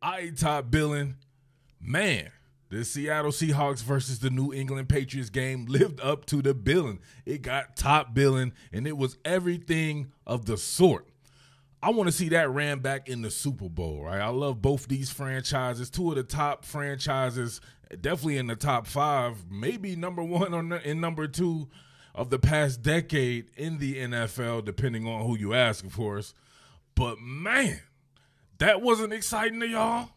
I top billing. Man, the Seattle Seahawks versus the New England Patriots game lived up to the billing. It got top billing, and it was everything of the sort. I want to see that ran back in the Super Bowl, right? I love both these franchises, two of the top franchises, definitely in the top five, maybe number one and number two of the past decade in the NFL, depending on who you ask, of course. But, man, that wasn't exciting to y'all?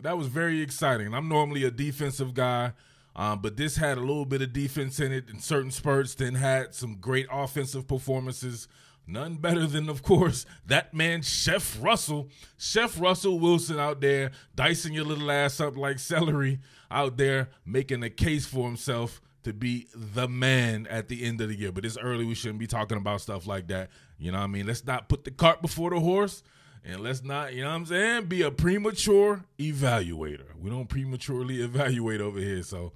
That was very exciting. I'm normally a defensive guy, but this had a little bit of defense in it in certain spurts, then had some great offensive performances. None better than, of course, that man, Chef Russell. Chef Russell Wilson out there dicing your little ass up like celery, out there making a case for himself to be the man at the end of the year. But it's early. We shouldn't be talking about stuff like that. You know what I mean? Let's not put the cart before the horse. And let's not, you know what I'm saying, be a premature evaluator. We don't prematurely evaluate over here. So,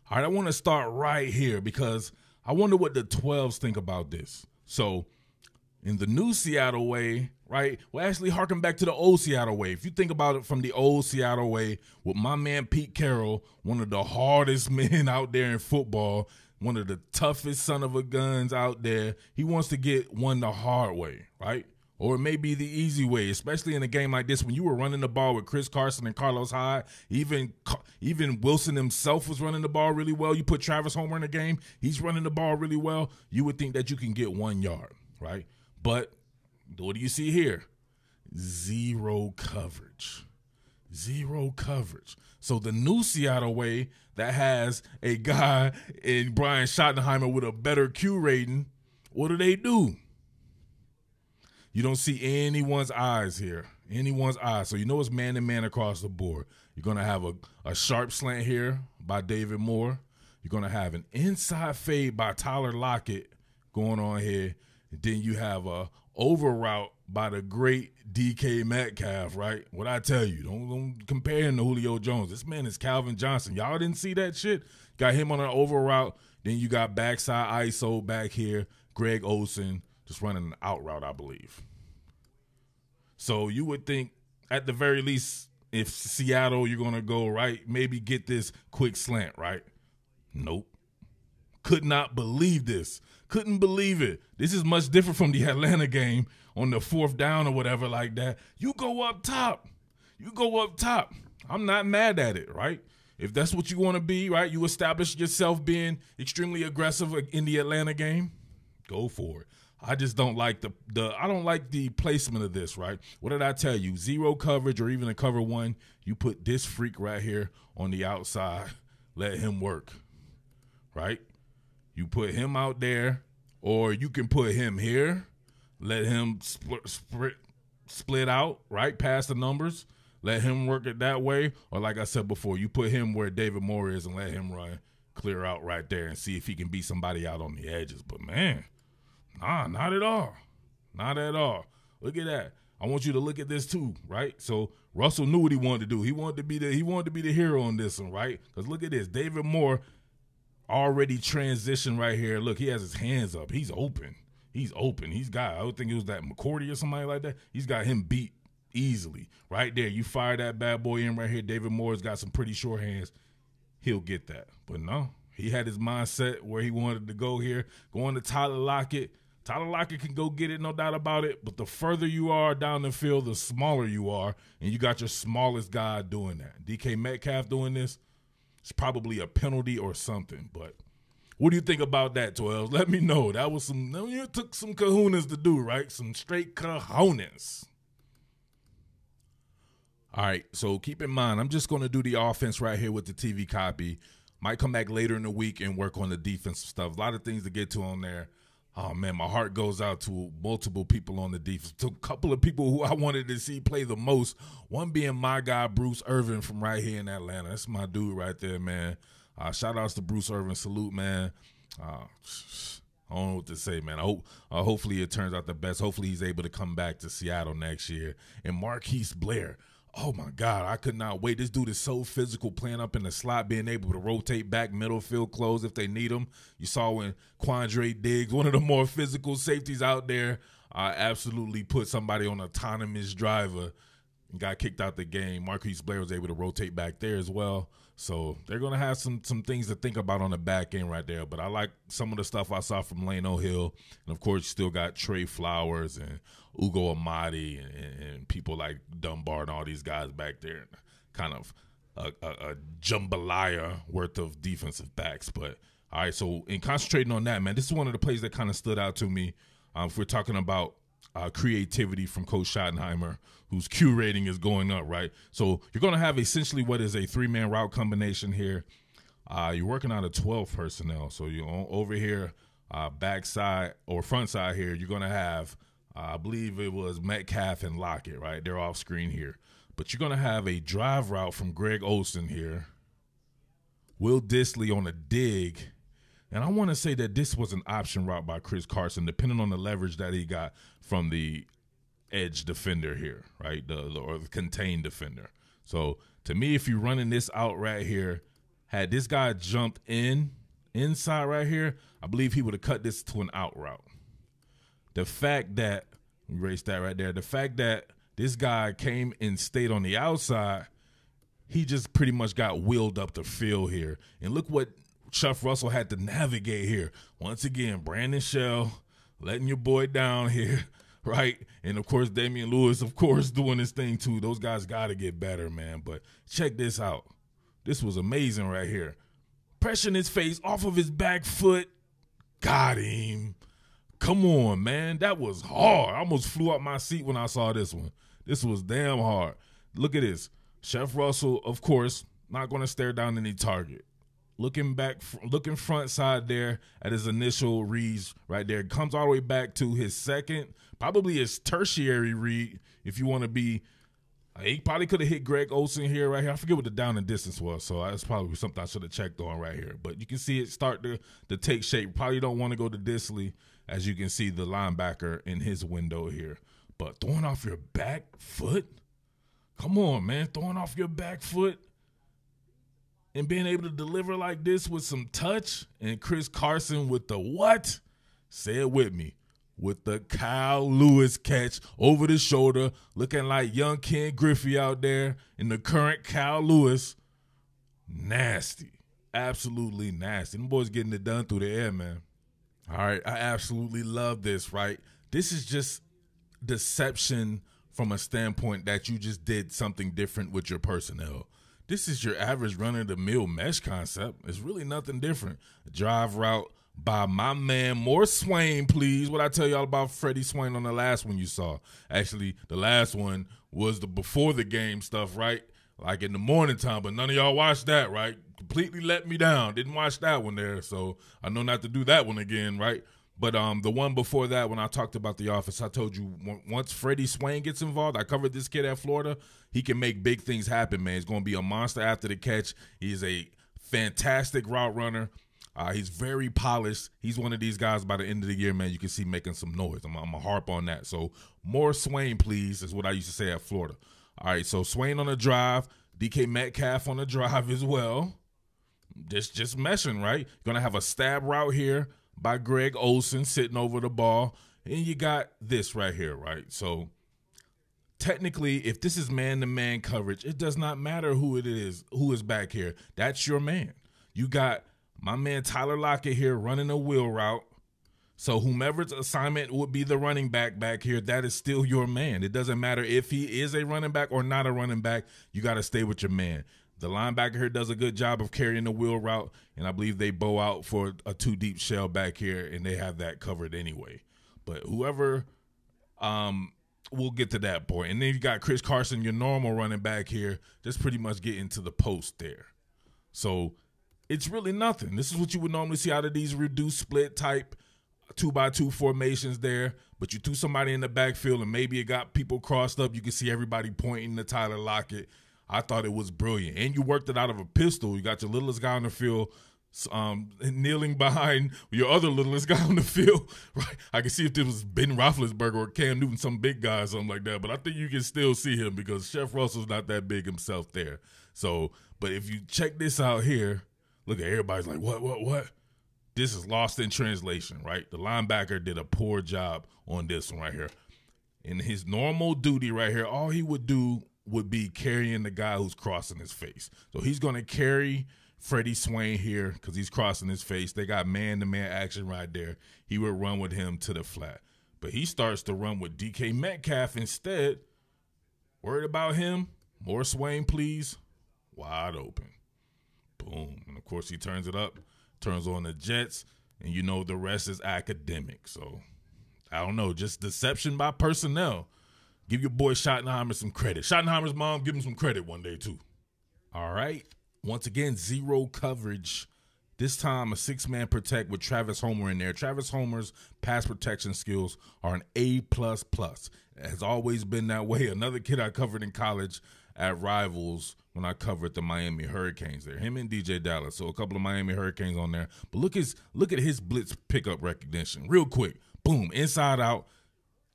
all right, I want to start right here because I wonder what the 12s think about this. So, in the new Seattle way, right, well, actually harken back to the old Seattle way. If you think about it from the old Seattle way with my man Pete Carroll, one of the hardest men out there in football, one of the toughest son of a guns out there, he wants to get one the hard way, right? Or it may be the easy way, especially in a game like this when you were running the ball with Chris Carson and Carlos Hyde. Even Wilson himself was running the ball really well. You put Travis Homer in the game, he's running the ball really well. You would think that you can get 1 yard, right? But what do you see here? Zero coverage. Zero coverage. So the new Seattle way that has a guy in Brian Schottenheimer with a better Q rating, what do? You don't see anyone's eyes here, anyone's eyes. So you know it's man-to-man across the board. You're going to have a sharp slant here by David Moore. You're going to have an inside fade by Tyler Lockett going on here. And then you have a over route by the great DK Metcalf, right? What I tell you, don't compare him to Julio Jones. This man is Calvin Johnson. Y'all didn't see that shit? Got him on an over route. Then you got backside ISO back here, Greg Olsen. Just running an out route, I believe. So you would think, at the very least, if Seattle, you're going to go, right, maybe get this quick slant, right? Nope. Could not believe this. Couldn't believe it. This is much different from the Atlanta game on the 4th down or whatever like that. You go up top. You go up top. I'm not mad at it, right? If that's what you want to be, right, you establish yourself being extremely aggressive in the Atlanta game, go for it. I just don't like the placement of this, right? What did I tell you? Zero coverage or even a cover one. You put this freak right here on the outside. Let him work, right? You put him out there, or you can put him here. Let him split out, right, past the numbers. Let him work it that way. Or like I said before, you put him where David Moore is and let him run clear out right there and see if he can beat somebody out on the edges. But, man, nah, not at all. Not at all. Look at that. I want you to look at this too, right? So Russell knew what he wanted to do. He wanted to be the hero on this one, right? Because look at this. David Moore already transitioned right here. Look, he has his hands up. He's open. He's open. I would think it was that McCourty or somebody like that. He's got him beat easily. Right there. You fire that bad boy in right here. David Moore's got some pretty short hands. He'll get that. But no, he had his mindset where he wanted to go here. Going to Tyler Lockett. Tyler Lockett can go get it, no doubt about it. But the further you are down the field, the smaller you are. And you got your smallest guy doing that. DK Metcalf doing this. It's probably a penalty or something. But what do you think about that, 12? Let me know. That was it took some kahunas to do, right? Some straight kahunas. All right, so keep in mind, I'm just going to do the offense right here with the TV copy. Might come back later in the week and work on the defensive stuff. A lot of things to get to on there. Oh, man, my heart goes out to multiple people on the defense. To a couple of people who I wanted to see play the most, one being my guy, Bruce Irvin from right here in Atlanta. That's my dude right there, man. Shout outs to Bruce Irvin. Salute, man. I don't know what to say, man. Hopefully it turns out the best. Hopefully he's able to come back to Seattle next year. And Marquise Blair. Oh, my God, I could not wait. This dude is so physical, playing up in the slot, being able to rotate back middle field close if they need him. You saw when Quandre Diggs, one of the more physical safeties out there, absolutely put somebody on autonomous driver got kicked out the game. Marquise Blair was able to rotate back there as well. So they're going to have some things to think about on the back end right there. But I like some of the stuff I saw from Lane O'Hill. And, of course, you still got Trey Flowers and Ugo Amadi and people like Dunbar and all these guys back there. Kind of a jambalaya worth of defensive backs. But, all right, so in concentrating on that, man, this is one of the plays that kind of stood out to me. If we're talking about creativity from Coach Schottenheimer, whose Q rating is going up, right? So you're going to have essentially what is a 3-man route combination here. You're working out of 12 personnel. So you're over here, backside or front side here, you're going to have, I believe it was Metcalf and Lockett, right? They're off screen here. But you're going to have a drive route from Greg Olsen here. Will Dissly on a dig. And I want to say that this was an option route by Chris Carson, depending on the leverage that he got from the edge defender here, right, or the contained defender. So to me, if you're running this out right here, had this guy jumped inside right here, I believe he would have cut this to an out route. The fact that, erase that right there, the fact that this guy came and stayed on the outside, he just pretty much got wheeled up the field here. And look what Chuff Russell had to navigate here. Once again, Brandon Shell letting your boy down here, right? And, of course, Damian Lewis, of course, doing his thing too. Those guys got to get better, man. But check this out. This was amazing right here. Pressuring his face off of his back foot. Got him. Come on, man. That was hard. I almost flew out my seat when I saw this one. This was damn hard. Look at this. Chef Russell, of course, not going to stare down any target. Looking front side there at his initial reads right there. Comes all the way back to his second, probably his tertiary read, if you want to be. He probably could have hit Greg Olsen here, right here. I forget what the down and distance was, so that's probably something I should have checked on right here. But you can see it start to take shape. Probably don't want to go to Dissly, as you can see the linebacker in his window here. But throwing off your back foot? Come on, man. Throwing off your back foot and being able to deliver like this with some touch, and Chris Carson with the what? Say it with me. With the Kyle Lewis catch over the shoulder, looking like young Ken Griffey out there in the current Kyle Lewis. Nasty. Absolutely nasty. Them boys getting it done through the air, man. All right, I absolutely love this, right? This is just deception from a standpoint that you just did something different with your personnel. This is your average run-of-the-mill mesh concept. It's really nothing different. A drive route by my man, more Swain, please. What I tell y'all about Freddie Swain on the last one you saw. Actually, the last one was the before the game stuff, right? Like in the morning time, but none of y'all watched that, right? Completely let me down. Didn't watch that one there, so I know not to do that one again, right? But the one before that, when I talked about The Office, I told you once Freddie Swain gets involved, I covered this kid at Florida, he can make big things happen, man. He's going to be a monster after the catch. He's a fantastic route runner. He's very polished. He's one of these guys by the end of the year, man, you can see making some noise. I'm going to harp on that. So more Swain, please, is what I used to say at Florida. All right, so Swain on the drive, DK Metcalf on the drive as well. Just meshing, right? You're going to have a stab route here by Greg Olsen sitting over the ball. And you got this right here, right? So technically, if this is man-to-man coverage, it does not matter who it is, who is back here. That's your man. You got my man Tyler Lockett here running a wheel route. So whomever's assignment would be the running back here, that is still your man. It doesn't matter if he is a running back or not a running back. You got to stay with your man. The linebacker here does a good job of carrying the wheel route, and I believe they bow out for a two-deep shell back here, and they have that covered anyway. But whoever we'll get to that point. And then you got Chris Carson, your normal running back here, just pretty much getting to the post there. So it's really nothing. This is what you would normally see out of these reduced split type 2x2 formations there, but you threw somebody in the backfield and maybe it got people crossed up. You can see everybody pointing to Tyler Lockett. I thought it was brilliant. And you worked it out of a pistol. You got your littlest guy on the field kneeling behind your other littlest guy on the field. Right? I can see if this was Ben Roethlisberger or Cam Newton, some big guy or something like that, but I think you can still see him because Chef Russell's not that big himself there. So, but if you check this out here, look at everybody's like, what? This is lost in translation, right? The linebacker did a poor job on this one right here. In his normal duty right here, all he would do would be carrying the guy who's crossing his face. So he's going to carry Freddie Swain here because he's crossing his face. They got man-to-man action right there. He would run with him to the flat. But he starts to run with DK Metcalf instead. Worried about him? More Swain, please. Wide open. Boom. And, of course, he turns it up, turns on the Jets, and you know the rest is academic. So, I don't know, just deception by personnel. Give your boy Schottenheimer some credit. Schottenheimer's mom, give him some credit one day, too. All right. Once again, zero coverage. This time, a six-man protect with Travis Homer in there. Travis Homer's pass protection skills are an A++. It has always been that way. Another kid I covered in college at Rivals when I covered the Miami Hurricanes there. Him and DJ Dallas. So a couple of Miami Hurricanes on there. But look at his blitz pickup recognition. Real quick. Boom. Inside out.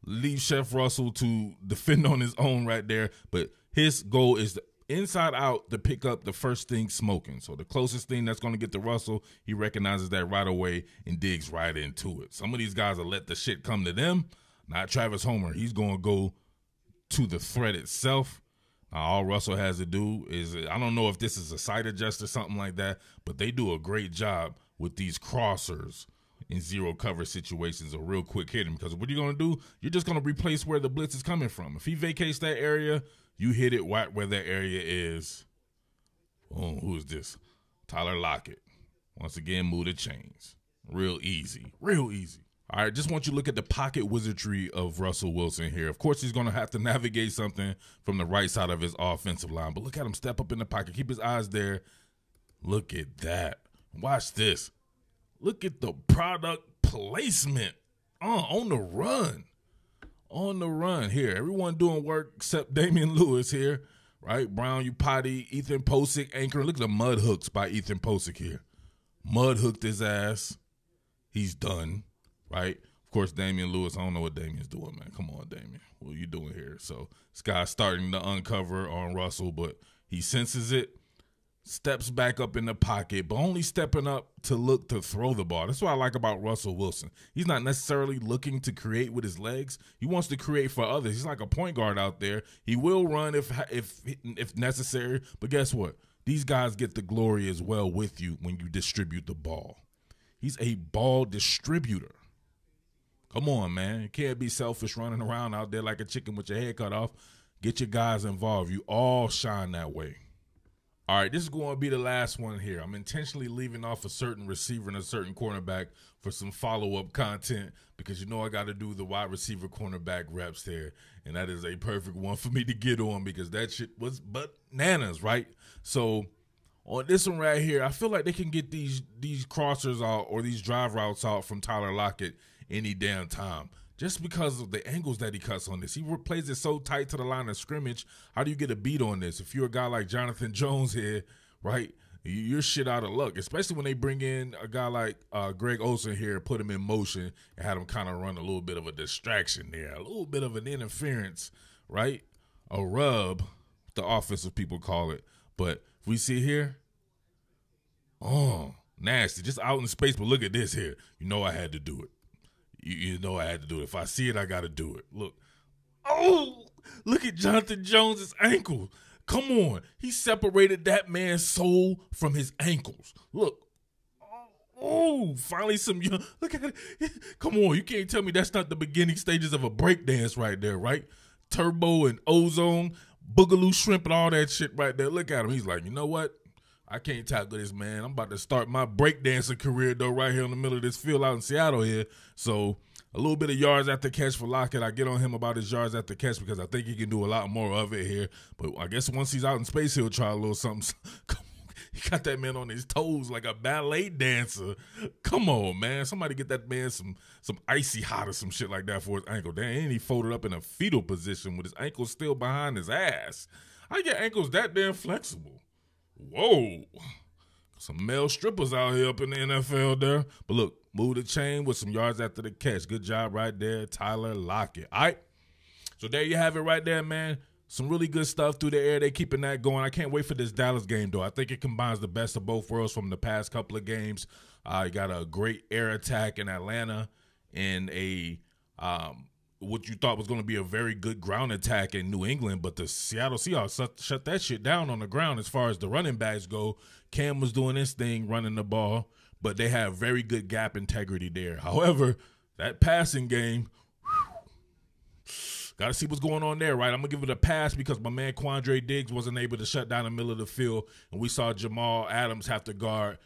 Leave Chef Russell to defend on his own right there. But his goal is to inside out to pick up the first thing smoking. So the closest thing that's going to get to Russell, he recognizes that right away and digs right into it. Some of these guys will let the shit come to them. Not Travis Homer. He's going to go to the threat itself. All Russell has to do is, I don't know if this is a sight adjust or something like that, but they do a great job with these crossers in zero cover situations, a real quick hit him. Because what you're going to do, you're just going to replace where the blitz is coming from. If he vacates that area, you hit it right where that area is. Oh, who is this? Tyler Lockett. Once again, move the chains. Real easy. Real easy. All right, just want you to look at the pocket wizardry of Russell Wilson here. Of course, he's going to have to navigate something from the right side of his offensive line. But look at him step up in the pocket. Keep his eyes there. Look at that. Watch this. Look at the product placement on the run. On the run here. Everyone doing work except Damian Lewis here, right? Brown, you potty, Ethan Posick anchoring. Look at the mud hooks by Ethan Posick here. Mud hooked his ass. He's done, right? Of course, Damian Lewis, I don't know what Damian's doing, man. Come on, Damian. What are you doing here? So this guy's starting to uncover on Russell, but he senses it. Steps back up in the pocket, but only stepping up to look to throw the ball. That's what I like about Russell Wilson. He's not necessarily looking to create with his legs. He wants to create for others. He's like a point guard out there. He will run if necessary, but guess what? These guys get the glory as well with you when you distribute the ball. He's a ball distributor. Come on, man. You can't be selfish running around out there like a chicken with your head cut off. Get your guys involved. You all shine that way. All right, this is going to be the last one here. I'm intentionally leaving off a certain receiver and a certain cornerback for some follow-up content because you know I got to do the wide receiver cornerback reps there, and that is a perfect one for me to get on because that shit was bananas, right? So on this one right here, I feel like they can get these crossers out or these drive routes out from Tyler Lockett any damn time. Just because of the angles that he cuts on this. He plays it so tight to the line of scrimmage. How do you get a beat on this? If you're a guy like Jonathan Jones here, right, you're shit out of luck, especially when they bring in a guy like Greg Olsen here, put him in motion and had him kind of run a little bit of a distraction there, a little bit of an interference, right? A rub, the offensive people call it. But if we see here, oh, nasty, just out in space. But look at this here. You know I had to do it. You know I had to do it. If I see it, I got to do it. Look. Oh, look at Jonathan Jones' ankle. Come on. He separated that man's soul from his ankles. Look. Oh, finally some young. Look at it. Come on. You can't tell me that's not the beginning stages of a breakdance right there, right? Turbo and Ozone, Boogaloo Shrimp and all that shit right there. Look at him. He's like, you know what? I can't tackle this, man. I'm about to start my breakdancing career, though, right here in the middle of this field out in Seattle here. So a little bit of yards after catch for Lockett. I get on him about his yards after catch because I think he can do a lot more of it here. But I guess once he's out in space, he'll try a little something. Come on. He got that man on his toes like a ballet dancer. Come on, man. Somebody get that man some icy hot or some shit like that for his ankle. Damn, and he folded up in a fetal position with his ankle still behind his ass. How your ankles that damn flexible? Whoa. Some male strippers out here up in the NFL there. But look, move the chain with some yards after the catch. Good job right there, Tyler Lockett. All right. So there you have it right there, man. Some really good stuff through the air. They keeping that going. I can't wait for this Dallas game, though. I think it combines the best of both worlds from the past couple of games. You got a great air attack in Atlanta and a what you thought was going to be a very good ground attack in New England, but the Seattle Seahawks shut that shit down on the ground as far as the running backs go. Cam was doing his thing, running the ball, but they have very good gap integrity there. However, that passing game, got to see what's going on there, right? I'm going to give it a pass because my man Quandre Diggs wasn't able to shut down the middle of the field, and we saw Jamal Adams have to guard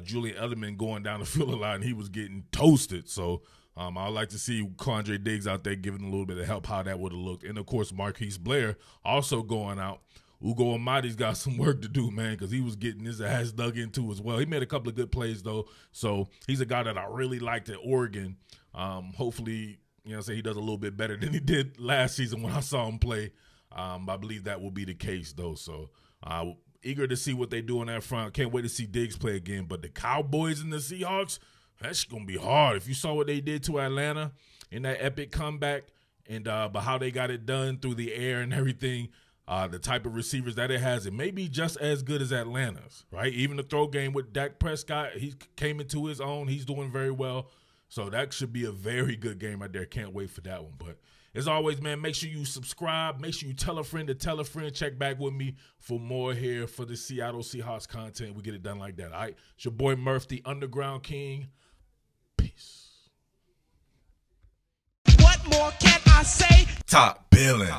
Julian Edelman going down the field a lot, and he was getting toasted. So I'd like to see Quandre Diggs out there giving a little bit of help, how that would have looked. And, of course, Marquise Blair also going out. Ugo Amadi's got some work to do, man, because he was getting his ass dug into as well. He made a couple of good plays, though. So he's a guy that I really liked at Oregon. Hopefully, he does a little bit better than he did last season when I saw him play. I believe that will be the case, though. So eager to see what they do on that front. Can't wait to see Diggs play again. But the Cowboys and the Seahawks, that's going to be hard. If you saw what they did to Atlanta in that epic comeback and but how they got it done through the air and everything, the type of receivers that it has, it may be just as good as Atlanta's, right? Even the throw game with Dak Prescott, he came into his own. He's doing very well. So that should be a very good game right there. Can't wait for that one. But as always, man, make sure you subscribe. Make sure you tell a friend to tell a friend. Check back with me for more here for the Seattle Seahawks content. We get it done like that, all right? It's your boy Murph, the Underground King. Peace. What more can I say? Top Billin.